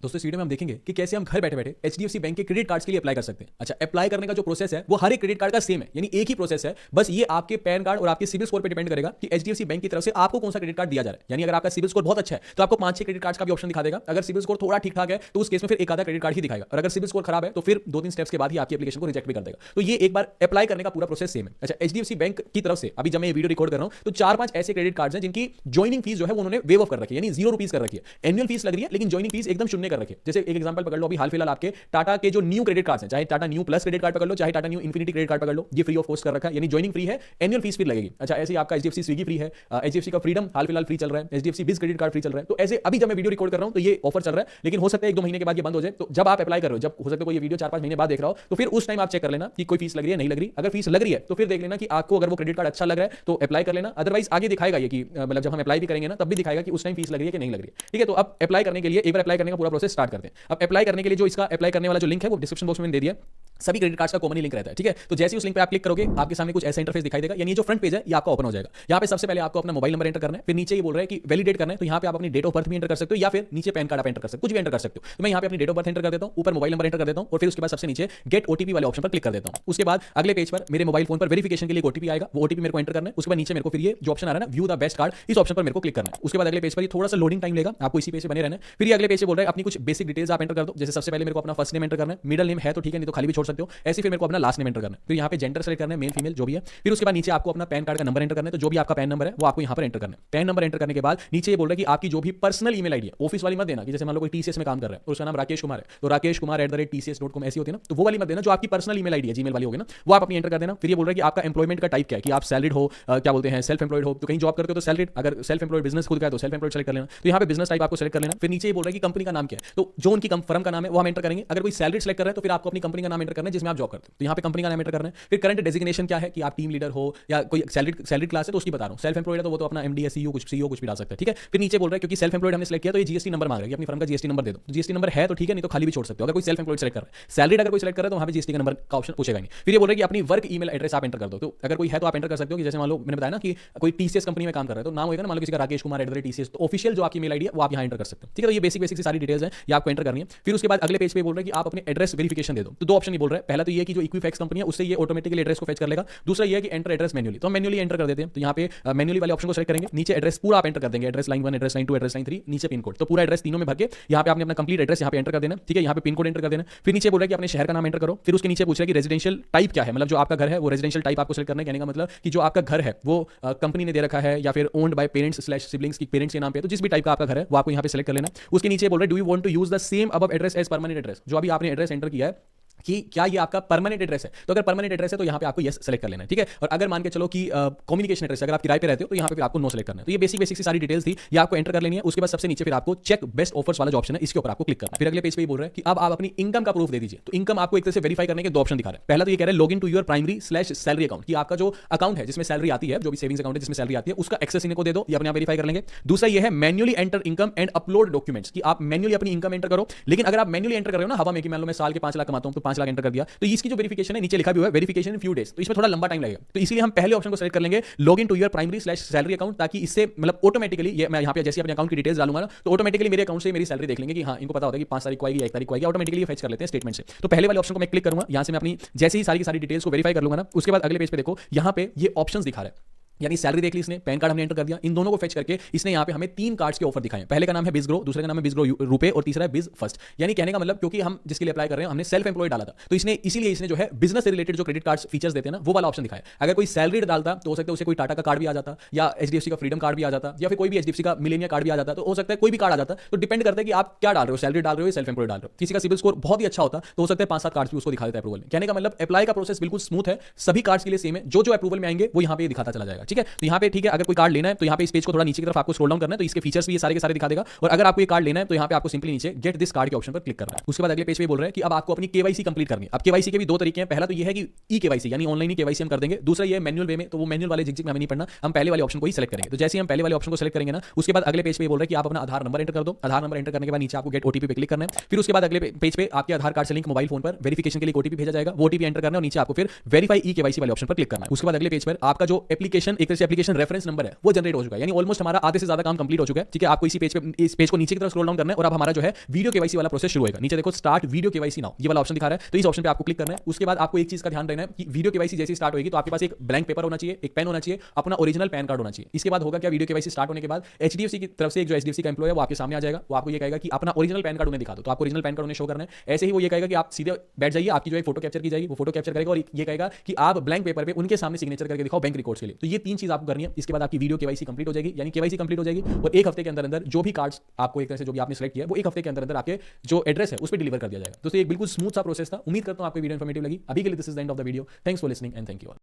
दोस्तों इस वीडियो में हम देखेंगे कि कैसे हम घर बैठे बैठे एचडीएफसी बैंक के क्रेडिट कार्ड्स के लिए अप्लाई कर सकते हैं। अच्छा, अप्लाई करने का जो प्रोसेस है वो हर एक क्रेडिट कार्ड का सेम है, यानी एक ही प्रोसेस है, बस ये आपके पैन कार्ड और आपके सिविल स्कोर पर डिपेंड करेगा कि एचडीएफसी बैंक की तरफ से आपको कौन सा क्रेडिट कार्ड दिया जा रहा है। यानी अगर आपका सिविल स्कोर बहुत अच्छा है तो आपको 5-6 क्रेडिट कार्ड्स का भी ऑप्शन दिखा देगा। अगर सिविल स्कोर थोड़ा ठीक ठाक है तो उस केस में फिर एक आधा क्रेडिट कार्ड ही दिखाएगा, और अगर सिविल स्कोर खराब है तो फिर 2-3 स्टेप्स के बाद ही आपकी एप्लीकेशन को रिजेक्ट भी कर देगा। तो ये एक बार अप्लाई करने का पूरा प्रोसेस सेम है। अच्छा, एचडीएफसी बैंक की तरफ से अभी जब मैं ये वीडियो रिकॉर्ड कर रहा हूं तो 4-5 ऐसे क्रेडिट कार्ड्स हैं जिनकी ज्वाइनिंग फीस जो है वो उन्होंने वेव ऑफ कर रखी है, यानी 0 रुपीज कर रखी है। एनुअल फीस लग रही है लेकिन ज्वाइनिंग फीस एकदम शून्य कर रखी है। जैसे एक एग्जांपल पकड़ लो, अभी हाल फिलहाल आपके टाटा के जो न्यू क्रेडिट कार्ड्स हैं, चाहे Tata new plus credit card पकड़ लो, चाहे Tata new infinity credit card पकड़ लो, ये फ्री ऑफ कॉस्ट कर रखा है, यानी ज्वाइनिंग फ्री है, एनुअल फीस फिर लगेगी। अच्छा, ऐसे ही आपका एचडीएफसी स्विगी फ्री है, एचडीएफसी का फ्रीडम हाल फिलहाल फ्री चल रहा है, एचडीएफसी बिज क्रेडिट कार्ड फ्री चल रहा है। तो ऐसे अभी जब मैं वीडियो रिकॉर्ड कर रहा हूं तो ये ऑफर चल रहा है, लेकिन हो सकता है 1-2 महीने के बाद ये बंद हो जाए। तो जब आप अप्लाई कर रहे हो, जब हो सकता है कोई ये वीडियो 4-5 महीने बाद देख रहा हो, तो फिर उस टाइम आप चेक कर लेना कि कोई फीस लग रही है नहीं लग रही। अगर फीस लग रही है तो फिर देख लेना कि आपको अगर वो क्रेडिट कार्ड अच्छा लग रहा है तो अप्लाई कर लेना। अदरवाइज आगे दिखाएगा ये कि मतलब जब हम अप्लाई भी करेंगे ना तब भी दिखाएगा कि उस टाइम फीस लग रही है कि नहीं लग रही है। ठीक है, तो अब अप्लाई करने के लिए एक बार अप्लाई करने का पूरा प्रोसेस स्टार्ट करते हैं। अब अप्लाई करने के लिए जो इसका अप्लाई करने वाला जो लिंक है वो डिस्क्रिप्शन बॉक्स में दे दिया। सभी क्रेडिट कार्ड्स का कॉमन लिंक रहता है। ठीक है, तो जैसे उस लिंक पे आप क्लिक करोगे आपके सामने कुछ ऐसा इंटरफेस दिखाई देगा, यानी जो फ्रंट पेज है ये आपका ओपन हो जाएगा। यहाँ पे सबसे पहले आपको अपना मोबाइल नंबर एंटर करना है, फिर नीचे ये बोल रहा है कि वैलिडेट करना है, तो यहाँ पे आप अपनी डेट ऑफ बर्थ भी एंटर कर सकते हो या फिर नीचे पैन कार्ड आप एंटर कर सकते हो, कुछ भी एंटर कर सकते हो। तो मैं यहाँ पे अपनी डेट ऑफ बर्थ एंटर कर देता हूँ, ऊपर मोबाइल नंबर एंटर कर देता हूँ और फिर उसके बाद सबसे नीचे गेट ओटीपी वाले ऑप्शन पर क्लिक कर देता हूँ। उसके बाद अगले पेज पर मेरे मोबाइल फोन पर वेरिफिकेशन के लिए ओटीपी आएगा, वो ओटीपी मेरे को एंटर करना है। उसके बाद नीचे मेरे को फिर ये जो ऑप्शन आ रहा है ना, व्यू द बेस्ट कार्ड, इस ऑप्शन पर मेरे को क्लिक करना है। उसके बाद अगले पेज पर ये थोड़ा सा लोडिंग टाइम लेगा, आपको इसी पेज पे बने रहना है। फिर ये अगले पेज पे बोल रहा है अपनी कुछ बेसिक डिटेल्स आप एंटर कर दो। जैसे सबसे पहले मेरे को अपना फर्स्ट नेम एंटर करना है, मिडिल नेम है तो ठीक है, नहीं तो खाली भी छोड़ सकते हो। ऐसे फिर मेरे को अपना लास्ट नेम एंटर करना है, फिर यहाँ पे जेंडर सेलेक्ट करना है, मेल फीमेल जो भी है। फिर उसके बाद नीचे आपको अपना पैन कार्ड का नंबर एंटर करना है, तो जो भी आपका पैन नंबर है वो आपको यहाँ पर एंटर करना है। पैन नंबर एंटर करने के बाद नीचे ये बोल रहा है कि आपकी जो भी पर्सनल ईमेल आईडी है, ऑफिस वाली मत देना कि जैसे मान लो कोई टीसीएस में काम कर रहा है और उसका नाम राकेश कुमार है, तो राकेश कुमार @tcs.com ऐसी होती है ना, तो वो वाली मत देना। जो आपकी पर्सनल ईमेल आईडी है, जीमेल वाली होगी ना, वो आप अपनी एंटर कर देना। फिर ये बोल रहा है कि आपका एम्प्लॉयमेंट का टाइप क्या है, कि आप सैलरीड हो, क्या बोलते हैं सेल्फ एम्प्लॉयड हो, तो कहीं जॉब करते हो तो सैलरीड, अगर सेल्फ एम्प्लॉयड बिजनेस खुद का है तो सेल्फ एम्प्लॉयड सेलेक्ट कर लेना। तो यहाँ पे बिजनेस टाइप आपको सेलेक्ट कर लेना। फिर नीचे ये बोल रहा है कि कंपनी का नाम क्या है, तो जो उनकी फर्म का नाम है वो हम एंटर करेंगे। अगर कोई सैलरीड सेलेक्ट कर रहा है तो फिर आपको अपनी कंपनी का नाम एंटर करना है जिसमें आप जॉब करते हो, तो यहाँ पे कंपनी का नाम एंटर करना है। फिर करंट डेजिग्नेशन क्या है, कि आप टीम लीडर हो या कोई सैलरीड क्लास है तो उसकी बता रहा हूँ। सेल्फ एम्प्लॉयड है तो वो तो अपना एमडी सीईओ कुछ भी डाल सकता है। ठीक है, फिर नीचे बोल रहा है क्योंकि सेल्फ एम्प्लॉयड हमने सेलेक्ट किया तो ये जीएसटी नंबर मांग रहा है, अपनी फर्म का जीएसटी नंबर दे दो। जीएसटी नंबर है तो ठीक है, नहीं तो खाली भी छोड़ सकते हो। अगर कोई सेल्फ एम्प्लॉयड सेलेक्ट कर रहा है, सैलरीड अगर कोई सेलेक्ट कर रहा है तो वहां पे जीएसटी का नंबर का ऑप्शन पूछेगा नहीं। फिर ये बोल रहा है कि अपनी वर्क ईमेल एड्रेस आप एंटर कर दो, तो अगर कोई है तो आप एंटर कर सकते हो। कि जैसे मान लो मैंने बताया ना कि कोई टीसीएस कंपनी में काम कर रहा है तो नाम होगा ना, मान लो किसी का राकेश कुमार @tcs, तो ऑफिशियल जो आपकी मेल आईडी है वो आप यहाँ एंटर कर सकते हो। ठीक है, तो ये बेसिक सी सारी डिटेल्स है, ये आपको एंटर करनी है। फिर उसके बाद अगले पेज पे बोल रहा है कि आप अपने एड्रेस वेरिफिकेशन दे दो, तो 2 ऑप्शन ही बोल रहा है। पहला तो ये कि जो इक्विफैक्स कंपनी है उससे ये ऑटोमेटिकली एड्रेस को फेच कर लेगा। दूसरा ये है कि एंटर एड्रेस मैन्युअली, तो मैन्युअली एंटर कर देते हैं। तो यहाँ पे मैन्युअली वाले ऑप्शन को सेलेक्ट करेंगे, नीचे एड्रेस पूरा आप एंटर कर देंगे, address line 1, address line 2, address line 3, नीचे पिन कोड, तो पूरा एड्रेस तीनों में भर के यहाँ पे आपने अपना कंप्लीट एड्रेस यहाँ पे एंटर कर देना। ठीक है, यहाँ पे पिन कोड एंटर कर देना। फिर नीचे बोल रहा है कि अपने शहर का नाम एंटर करो। फिर उसके नीचे पूछ रहा है कि रेजिडेंशियल टाइप क्या है, मतलब जो आपका घर है वो रेजिडेंशियल टाइप आपको सेलेक्ट करना है। कहने का मतलब कि जो आपका घर है वो कंपनी ने दे रखा है या फिर ओन्ड बाय पेरेंट्स/सिबलिंग्स की पेरेंट्स के नाम पे, तो जिस भी टाइप का आपका घर है वो आपको यहाँ पे सेलेक्ट कर लेना। उसके नीचे बोल रहा है do you want to use the same above address as permanent address, जो अभी आपने एड्रेस एंटर किया है कि क्या ये आपका परमानेंट एड्रेस है, तो अगर परमानेंट एड्रेस है तो यहाँ पे आपको यस सेलेक्ट कर लेना है। ठीक है, और अगर मान के चलो कि कम्युनिकेशन एड्रेस अगर आप किराए पे रहते हो तो यहाँ पे आपको नो सेलेक्ट करना है। तो ये बेसिक सी सारी डिटेल्स थी, ये आपको एंटर कर लेनी है। उसके बाद सबसे नीचे फिर आपको चेक बेस्ट ऑफर्स वाला जो ऑप्शन है इसके ऊपर आपको क्लिक करना है। फिर अगले पेज पे बोल रहा है कि अब आप अपनी इनकम का प्रूफ दे दीजिए। तो इनकम आपको एक तरह से वेरीफाई करने के 2 ऑप्शन दिखा रहा है। पहला तो ये कह रहा है log in to your primary salary account, कि आपका जो अकाउंट है जिसमें सैलरी आती है, जो भी सेविंग्स अकाउंट है जिसमें सैलरी आती है, उसका एक्सेस इनको दे दो, ये अपने आप वेरीफाई कर लेंगे। दूसरा ये है manually enter income and upload documents, कि आप मैन्युअली अपनी इनकम एंटर करो। लेकिन अगर आप मैन्युअली एंटर कर रहे हो ना हवा में, कि मान लो मैं साल के 5 लाख कमाता हूं तो 5 लाख एंटर कर दिया, तो इसकी जो वेरिफिकेशन है नीचे लिखा भी हुआ है वेरिफिकेशन इन फ्यू डेज, तो इसमें थोड़ा लंबा टाइम लगेगा। तो इसलिए हम पहले ऑप्शन को सेलेक्ट कर लेंगे log in to your primary salary account, ताकि इससे मतलब ऑटोमेटिकली ये मैं यहाँ पे जैसे अपने अकाउंट की डिटेल्स डालूंगा ना तो ऑटोमेटिकली मेरे अकाउंट से मेरी सैलरी देख लेंगे कि हाँ इनको पता होता है कि 5 तारीख को आएगी, 1 तारीख को आएगी, ऑटोमेटिकली फेच कर लेते हैं स्टेटमेंट से। तो पहले वाले ऑप्शन को मैं क्लिक करूंगा, यहाँ से मैं अपनी जैसे ही सारी की सारी डिटेल्स को वेरीफाई कर लूंगा ना, उसके बाद अगले पेज पे देखो यहाँ पे ये ऑप्शंस दिखा रहा है, यानी सैलरी देख ली इसने, पैन कार्ड हमने एंटर कर दिया, इन दोनों को फेच करके इसने यहाँ पे हमें 3 कार्ड्स के ऑफर दिखाए। पहले का नाम है बिज ग्रो, दूसरे का नाम है बिज ग्रो रुपए और तीसरा है बिज फर्स्ट। यानी कहने का मतलब क्योंकि हम जिसके लिए अप्लाई कर रहे हैं हमने सेल्फ एम्प्लॉयड डाला था, तो इसने इसीलिए इसने जो है बिजनेस से रिलेटेड जो क्रेडिट कार्ड्स फीचर्स देते हैं ना वो वाला ऑप्शन दिखाया। अगर कोई सैलरीड डालता तो हो सकता है उसे कोई टाटा का कार्ड भी आ जाता, या एचडीएफसी का फ्रीडम कार्ड भी आ जाता, या फिर कोई भी एचडीएफसी का मिलेनिया कार्ड भी आ जाता, तो हो सकता है कोई भी कार्ड आ जाता। तो डिपेंड करता है कि आप क्या डाल रहे हो, सैलरी डाल रहे हो, सेल्फ एम्प्लॉयड डाल रहे हो। किसी का सिविल स्कोर बहुत ही अच्छा होता तो हो सकता है 5-7 कार्ड्स भी उसको दिखा देता है अप्रूवल में। कहने का मतलब अप्लाई का प्रोसेस बिल्कुल स्मूथ है, सभी कार्ड्स के लिए सेम है, जो अप्रूवल में आएंगे वो यहाँ पे दिखाता चला जाएगा। ठीक है, तो यहाँ पे ठीक है, अगर कोई कार्ड लेना है तो यहाँ पे इस पेज को थोड़ा नीचे की तरफ आपको स्क्रॉल डाउन करना है, तो इसके फीचर्स भी ये सारे के सारे दिखा देगा। और अगर आपको ये कार्ड लेना है तो यहाँ पे आपको सिंपली नीचे गेट दिस कार्ड के ऑप्शन पर क्लिक करना है। उसके बाद अगले पेज पे बोल रहा है कि अब आपको अपनी केवाईसी कंप्लीट करनी है। अब केवाईसी के भी 2 तरीके हैं, पहला तो ये है कि ई केवाईसी यानी ऑनलाइन ही केवाईसी हम कर देंगे, दूसरा ये मैनुअल वे में, तो वो मैनुअल वाले झिकझिक में हमें नहीं पढ़ना, हम पहले वाले ऑप्शन को ही सेलेक्ट करेंगे। तो जैसे हम पहले वाले ऑप्शन को सेलेक्ट करेंगे ना, उसके बाद अगले पेज पे बोल रहा है कि आप अपना आधार नंबर एंटर कर दो। आधार नंबर एंटर करने के बाद नीचे आपको गेट ओटीपी पे क्लिक करना है। फिर उसके बाद अगले पेज पे आपके आधार कार्ड से लिंक मोबाइल फोन पर वेरिफिकेशन के लिए ओटीपी भेजा जाएगा, वो ओटीपी एंटर करना है और नीचे आपको फिर वेरीफाई ई केवाईसी वाले ऑप्शन पर क्लिक करना है। उसके बाद अगले पेज पर आपका जो एप्लीकेशन एक तरह से एप्लीकेशन रेफरेंस नंबर है वो जनरेट हो चुका है, यानी ऑलमोस्ट हमारा आधे से ज्यादा काम कंप्लीट हो चुका है। ठीक है, आपको इसी पेज पे, इस पेज को नीचे की तरफ स्क्रॉल डाउन करना है और अब हमारा जो है वीडियो केवाईसी वाला प्रोसेस शुरू होगा। नीचे देखो स्टार्ट वीडियो केवाईसी नाउ, ये वाला ऑप्शन दिखा रहा है, तो इस ऑप्शन पे आपको क्लिक करना है। उसके बाद आपको एक चीज का ध्यान रखना है कि वीडियो केवाईसी जैसे स्टार्ट होगी तो आपके पास एक ब्लैंक पेपर होना चाहिए, एक पेन होना चाहिए, अपना ओरिजिनल पैन कार्ड होना चाहिए। इसके बाद होगा क्या, वीडियो केवाईसी स्टार्ट होने के बाद एचडीएफसी की तरफ से एक जो एचडीएफसी का एम्प्लॉय है वो आपके सामने आ जाएगा, वो आपको ये कहेगा कि अपना ओरिजिनल पैन कार्ड उन्हें दिखा दो, तो आपको ओरिजिनल पैन कार्ड उन्हें शो करना है। ऐसे ही वो ये कहेगा कि आप सीधे बैठ जाइए, आपकी जो है फोटो कैप्चर की जाएगी, वो फोटो कैप्चर करेगा और ये कहेगा कि आप ब्लैंक पेपर पे उनके सामने सिग्नेचर करके दिखाओ बैंक रिकॉर्ड्स के लिए। तो ये 3 चीज आपको करनी है। इसके बाद आपकी वीडियो केवाईसी कंप्लीट हो जाएगी, यानी केवाईसी कंप्लीट हो जाएगी और एक हफ्ते के अंदर अंदर जो भी कार्ड्स आपको एक तरह से जो भी आपने सेलेक्ट किया है वो एक हफ्ते के अंदर अंदर आपके जो एड्रेस है उस पर डिलीवर कर दिया जाएगा। तो ये एक बिल्कुल स्मूथ सा प्रोसेस था। उम्मीद करता हूं आपको वीडियो इन्फॉर्मेटिव लगी। अभी के लिए this is the end of the video. Thanks for listening and thank you all.